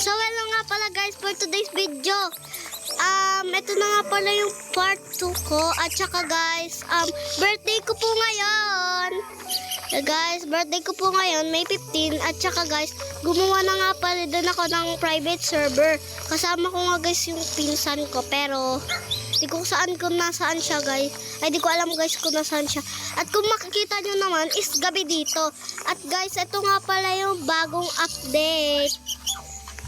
So hello nga pala guys for today's video. Ito na nga pala yung part 2 ko. At saka guys, birthday ko po ngayon. Guys, birthday ko po ngayon, May 15. At saka guys, gumawa na nga pala doon ako ng private server. Kasama ko nga guys yung pinsan ko. Pero, di ko nasaan siya guys. Ay, di ko alam guys kung nasaan siya. At kung makikita nyo naman, is gabi dito. At guys, ito nga pala yung bagong update.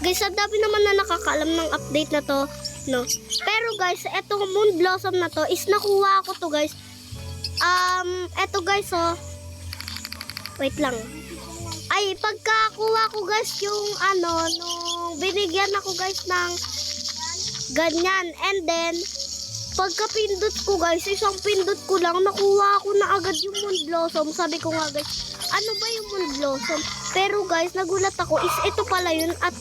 Guys, ang dami naman na nakakaalam ng update na to, no? Pero guys, etong Moon Blossom na to is nakuha ko to guys. Eto guys, oh. Wait lang. Ay, pagkakuha ko guys yung nung binigyan ako guys ng ganyan. And then, pagkapindot ko guys, isang pindot ko lang, nakuha ko na agad yung Moon Blossom. Sabi ko nga guys, ano ba yung Moon Blossom? Pero guys, nagulat ako, is ito pala yun. At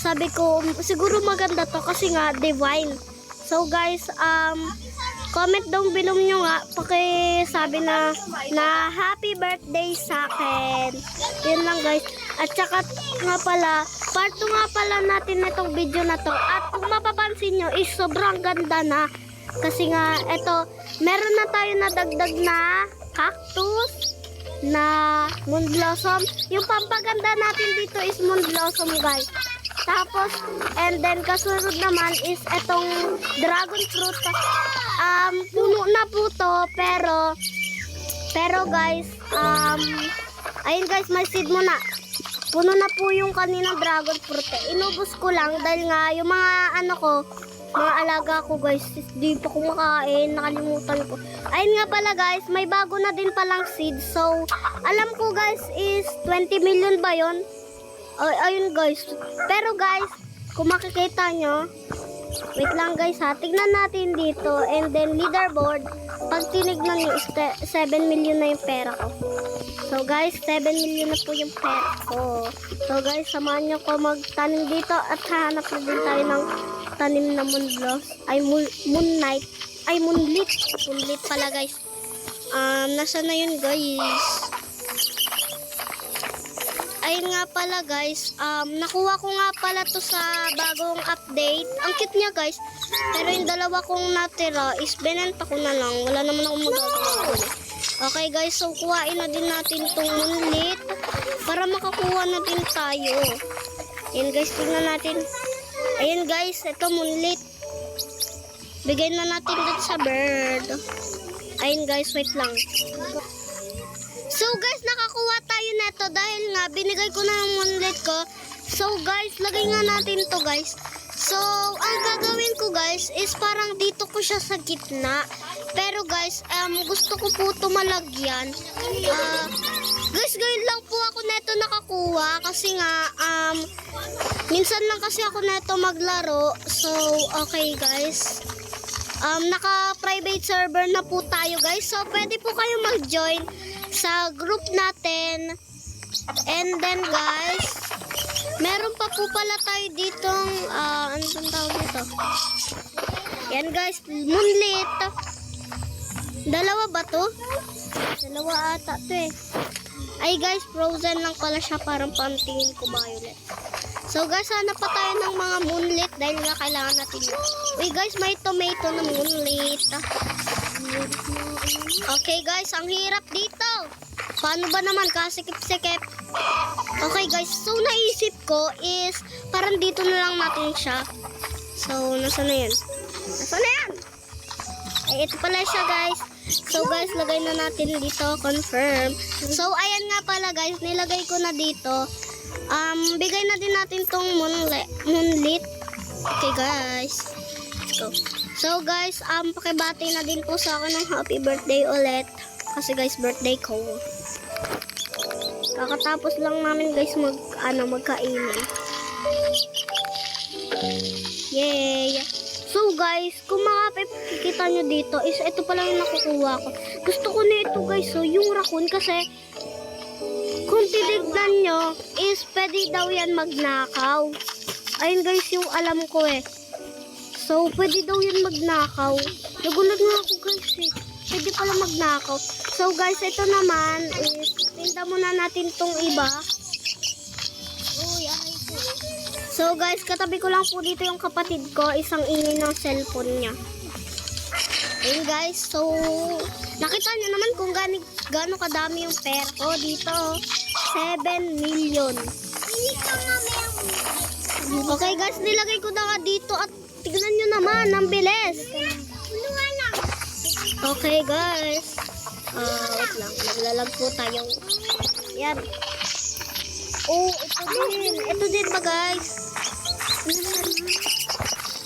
sabi ko, siguro maganda to kasi nga divine. So guys, comment down below nyo nga, pakisabi na happy birthday sa akin. Yun lang guys. At saka nga pala, part 2 nga pala natin itong video na to. At kung mapapansin nyo, is sobrang ganda na. Kasi nga, eto, meron na tayo na dagdag na cactus, na Moon Blossom. Yung pampaganda natin dito is Moon Blossom guys. Tapos, and then kasunod naman is etong dragon fruit. Puno na po to, pero guys, ayun guys, may seed muna. Puno na po yung kaninang dragon fruit. Inubos ko lang dahil nga yung mga mga alaga ko guys, di pa ko makain, nakalimutan ko. Ayun nga pala guys, may bago na din palang seed. So, alam ko guys is 20 million ba yun? Ayun guys. Pero guys, kung makikita nyo, wait lang guys ha, tignan natin dito. And then leaderboard, pag tinignan nyo is 7 million na yung pera ko. So guys, 7 million na po yung pera ko. So guys, samahan nyo ko magtanim dito. At hahanap na din tayo ng tanim na moonlit. Moonlit pala guys. Nasa na yun guys? Ayun nga pala guys, nakuha ko nga pala to sa bagong update. Ang cute niya guys. Pero yung dalawa kong natira is binenta ko na lang. Wala naman akong magagawa. Okay guys, so kuhain na din natin itong moonlit para makakuha na din tayo. Ayun guys, tingnan natin. Ayun guys, ito moonlit. Bigay na natin dito sa bird. Ayun guys, wait lang. So guys, nakakuha tayo neto dahil nga binigay ko na ng moonlit ko. So guys, lagay nga natin to guys. So, ang gagawin ko guys is parang dito ko siya sa gitna. Pero guys, gusto ko po ito malagyan. Guys, ngayon lang po ako neto nakakuha kasi nga minsan lang kasi ako neto maglaro. So, okay guys. Naka-private server na po tayo guys. So, pwede po kayo mag-join sa group natin. And then guys, meron pa po pala tayo ditong ano bang tawag dito? Yan guys, moonlit. Dalawa ba to? Dalawa ata to eh. Ay guys, frozen lang pala siya, parang pantingin ko violet. So guys, hanap pa tayo ng mga moonlit dahil nga kailangan natin yun. Uy guys, may tomato na moonlit. Okay guys, ang hirap dito. Paano ba naman? Kasikip-sikip. Okay guys, so naisip ko is parang dito na lang natin siya. So, nasa na yan? Nasa na yan? Ay, ito pala siya guys. So guys, lagay na natin dito. Confirm. So, ayan nga pala guys, nilagay ko na dito. Bigay na din natin tong moonlit. Okay guys, let's go. So guys, pakibati na din po sa akin ng happy birthday ulit. Kasi guys, birthday ko. Kakatapos lang namin guys magkainan. Yay! So guys, kung makikita nyo dito, is ito pala yung nakukuha ko. Gusto ko na ito guys, so yung raccoon kasi kung titignan nyo, is pwede daw yan magnakaw. Ayun guys, yung alam ko eh. So, pwede daw yan magnakaw. Nagulat nga ako guys eh. Pwede pala magnakaw. So guys, ito naman is tinda muna natin tong iba. Uy, aray ko. So guys, katabi ko lang po dito yung kapatid ko, isang ingay ng cellphone niya. Ayun guys, so nakita niyo naman kung gaano kadami yung pera ko dito. 7 million. Okay guys, nilagay ko na nga dito at tignan nyo naman, ang bilis. Okay guys. Wait lang, naglalag po tayo. Yan. Oh, ito din. Ito din ba guys?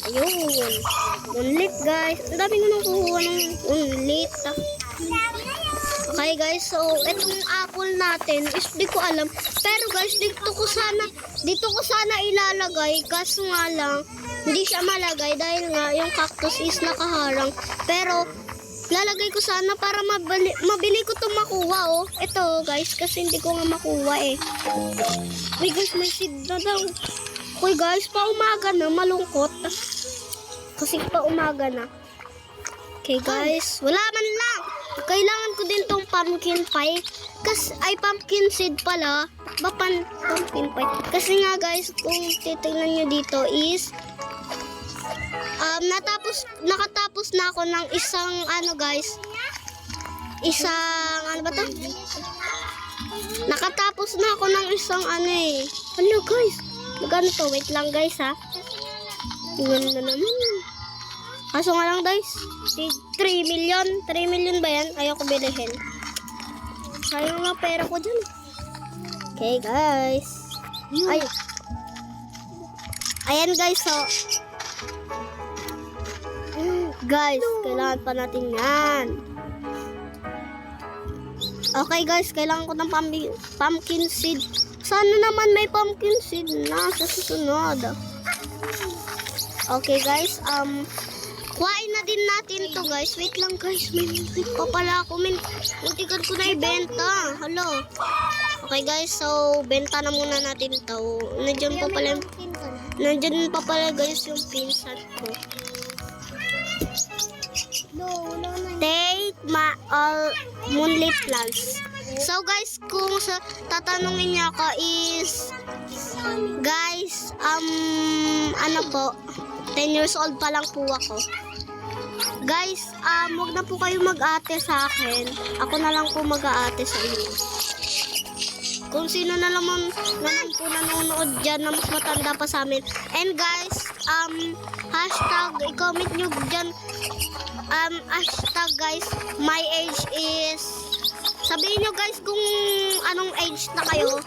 Ayun. Unlit guys. Ang dami ko nang kukuha ng unlit. Okay guys, so itong apple natin is di ko alam. Pero guys, dito ko sana ilalagay. Kaso nga lang, hindi siya malagay dahil nga yung cactus is nakaharang. Pero lalagay ko sana para mabili ko itong makuha, oh. Ito, guys, kasi hindi ko nga makuha, eh. Uy, guys, may seed na daw. Uy, guys, paumaga na, malungkot. Kasi paumaga na. Okay, guys, wala man lang. Kailangan ko din tong pumpkin pie. Pumpkin seed pala. Pumpkin pie. Kasi nga, guys, kung titignan nyo dito is nakatapos na ako ng isang nakatapos na ako ng isang ano guys, magkano to? Wait lang guys ha, ganda naman. Kaso nga lang guys, 3 million ba yan? Ayoko bilihin, sayang lang pera ko dyan. Okay guys, ayan guys, so guys, kailangan pa natin yan. Okay guys, kailangan ko ng pumpkin seed. Sana naman may pumpkin seed na sa susunod. Okay guys, kuhain na din natin to guys. Wait lang guys, may pa pala ako. Muntikan ko na ibenta. Hello. Okay guys, so benta na muna natin to. Nandiyan pa pala guys yung pinsan ko. Take all moonlit plants. So guys, kung tatanungin niyo ako is guys, ano po, 10 years old pa lang po ako. Guys, wag na po kayo mag-ate sa akin. Ako na lang po mag-aate sa inyo. Kung sino na naman po nanonood dyan na mas matanda pa sa amin. And guys, hashtag, i-comment nyo dyan, hashtag guys, my age is, sabihin nyo guys kung anong age na kayo,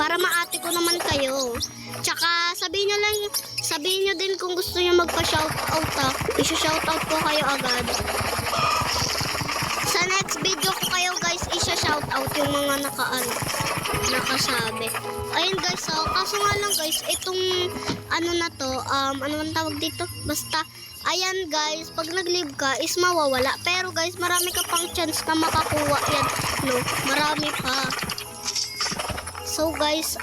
para maate ko naman kayo. Tsaka sabihin nyo din kung gusto nyo magpa-shoutout i-shoutout ko kayo agad. Sa next video ko kayo guys, i-shoutout yung mga nakasabi. Ayun guys, so kaso nga lang guys, itong ano na to, ano man tawag dito, basta ayan guys, pag nag-live ka is mawawala. Pero guys, marami ka pang chance na makakuha yan, no? Marami pa. So guys,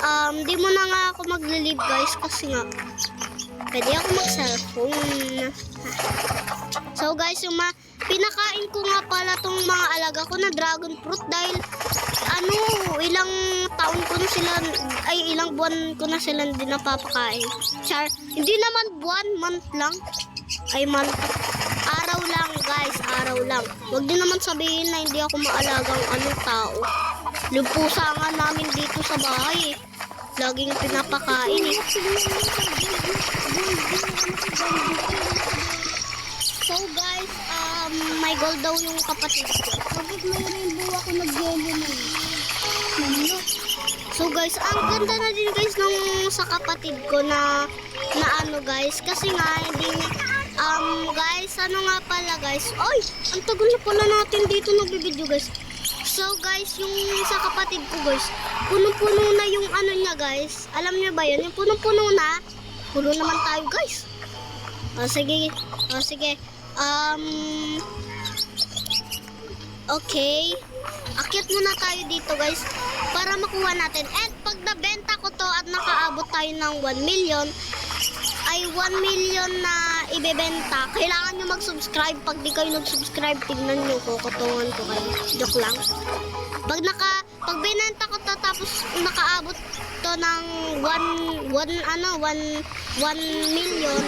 di mo na nga ako mag-live guys kasi nga pwede ako mag-cellphone. So guys, yung pinakain ko nga pala tong mga alaga ko na dragon fruit dahil ilang taon ko na sila, ilang buwan ko na sila hindi napapakain. Char, hindi naman buwan, month lang. Month. Araw lang guys, araw lang. Huwag din naman sabihin na hindi ako maalagang tao. Lumpusa nga namin dito sa bahay. Laging pinapakain eh. So guys, may gold daw yung kapatid ko. Bakit may rainbow ako nag-yellow na? So guys, ang ganda na din guys nung sa kapatid ko na guys, kasi nga hindi guys, nga pala guys. Ay, ang tagal na pala natin dito nagbibideo guys. So guys, yung sa kapatid ko guys, punong-puno na yung niya guys. Alam niyo ba yun? Yung punong-puno na. Puno naman tayo guys. Sige. Okay. Akyat muna tayo dito guys para makuha natin. And pag nabenta ko to at nakaabot tayo ng 1 million, ay 1 million na ibebenta. Kailangan nyo mag-subscribe. Pag di kayo nag-subscribe, tignan nyo ko. Kutungan ko kayo. Joke lang. Pag binenta ko to tapos nakaabot to to ng 1 million.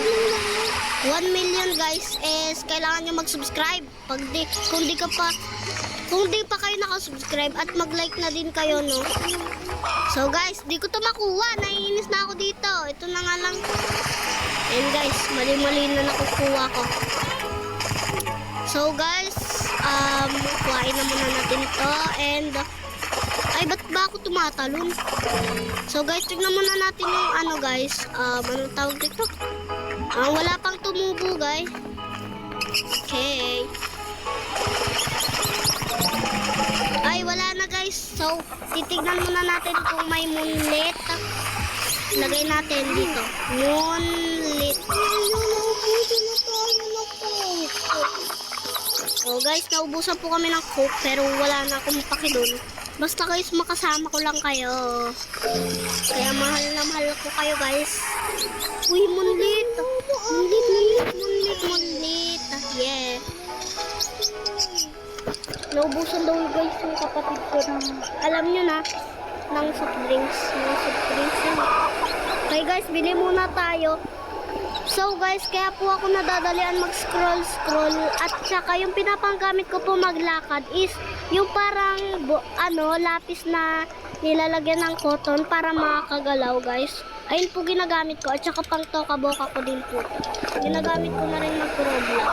1 million guys is kailangan nyo mag-subscribe. Kung di pa kayo naka-subscribe at mag-like na din kayo, no. So guys, di ko to makuha. Naiinis na ako dito. Ito na nga lang. And guys, mali-mali na nakukuha ko. So guys, kuhain na muna natin to. And ay, ba't ba ako tumatalon? So guys, tignan muna natin yung ano guys. Anong tawag dito? Wala pang tumubo guys. Okay. Ay, wala na guys. So, titignan muna natin kung may moonlit. Lagay natin dito. Moonlit. So guys, naubusan po kami ng coke pero wala na akong paki doon. Basta guys, makasama ko lang kayo. Kaya mahal na mahal ko kayo guys. Uy, moonlit. Moonlit. Yeah. Naubusan daw guys yung kapatid ko ng, alam nyo na, ng soft drinks. Yun. Okay guys, bili muna tayo. So guys, kaya po ako nadadalian mag-scroll. At saka yung pinapanggamit ko po maglakad is yung parang lapis na nilalagyan ng cotton para makakagalaw guys. Ayun po ginagamit ko. At saka pang toka-boka ko din po. Ginagamit ko na rin mag-roblox.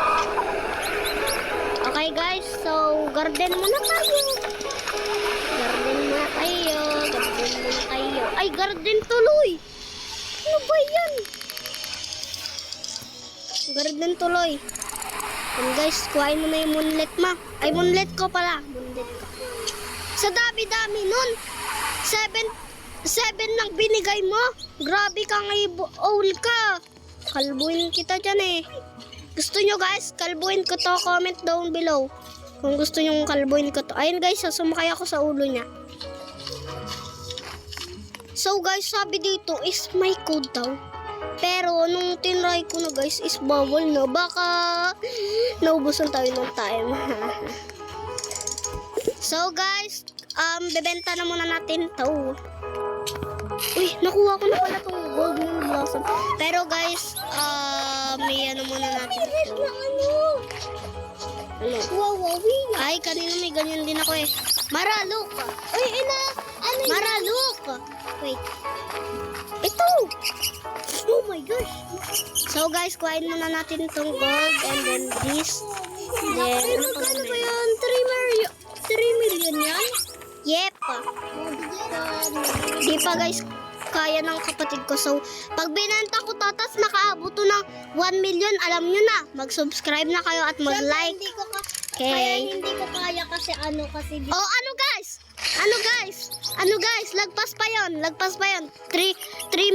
Okay guys, so garden muna tayo. Ay, garden tuloy. Ano ba yan? Garden tuloy. And guys, kuhain mo na yung moonlit ma. Ay, moonlit ko pala. Sa dami-dami nun. 7 lang binigay mo. Grabe kang owl ka. Kalbuin kita dyan eh. Gusto nyo guys, kalbuin ko to. Comment down below. Kung gusto nyo kalbuin ko to. Ayun guys, sumakay ako sa ulo niya. So guys, sabi dito is may code daw. Pero nung tinry ko na guys is bawal na. Baka naubusan tayo ng time. So guys, bebenta na muna natin to. Uy, nakuha ko na pala tong gold moon blossom. Pero guys, may ano muna natin to. Ano? Ay, kanina may ganyan din ako eh. Maralok. Uy, Maralok. Wait. Ito. Oh my gosh. So guys, kuhain muna natin itong gold and then this. Then, ano pa ba yan? 3 million yan? Yep. Di pa guys, kaya ng kapatid ko. So, pag binenta ko to, tas nakaabot to ng 1 million, alam nyo na, mag-subscribe na kayo at mag-like. Kaya hindi ko kaya kasi Oh, ano guys, lagpas pa yon. 3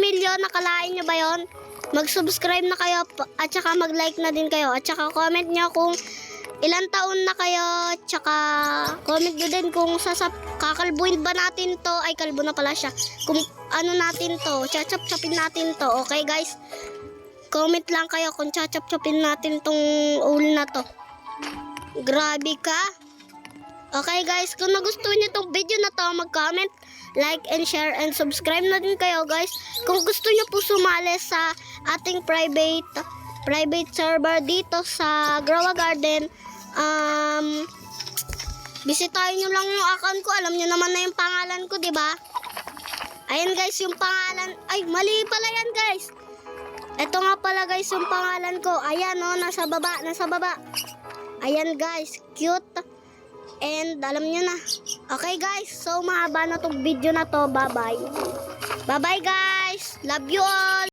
million, nakalain nyo ba yon? Mag-subscribe na kayo at saka mag-like na din kayo. At saka comment nyo kung ilang taon na kayo. At saka comment nyo din kung kakalbuin ba natin to. Ay, kalbo na pala siya. Kung ano natin to, chachap-chapin natin to. Okay guys? Comment lang kayo kung chachap-chapin natin tong owl na to. Grabe ka. Okay guys, kung nagustuhan niyo tong video na to, mag-comment, like, and share, and subscribe na din kayo guys. Kung gusto niyo po sumali sa ating private server dito sa Grow a Garden, bisitahin niyo lang yung account ko. Alam niyo naman na yung pangalan ko, di ba? Ayan guys, yung pangalan. Ay, mali pala yan guys. Ito nga pala guys yung pangalan ko. Ayan oh, nasa baba. Ayan guys, cute. And alam nyo na. Okay guys, so mahaba na tong video na to. Bye-bye. Bye-bye guys. Love you all.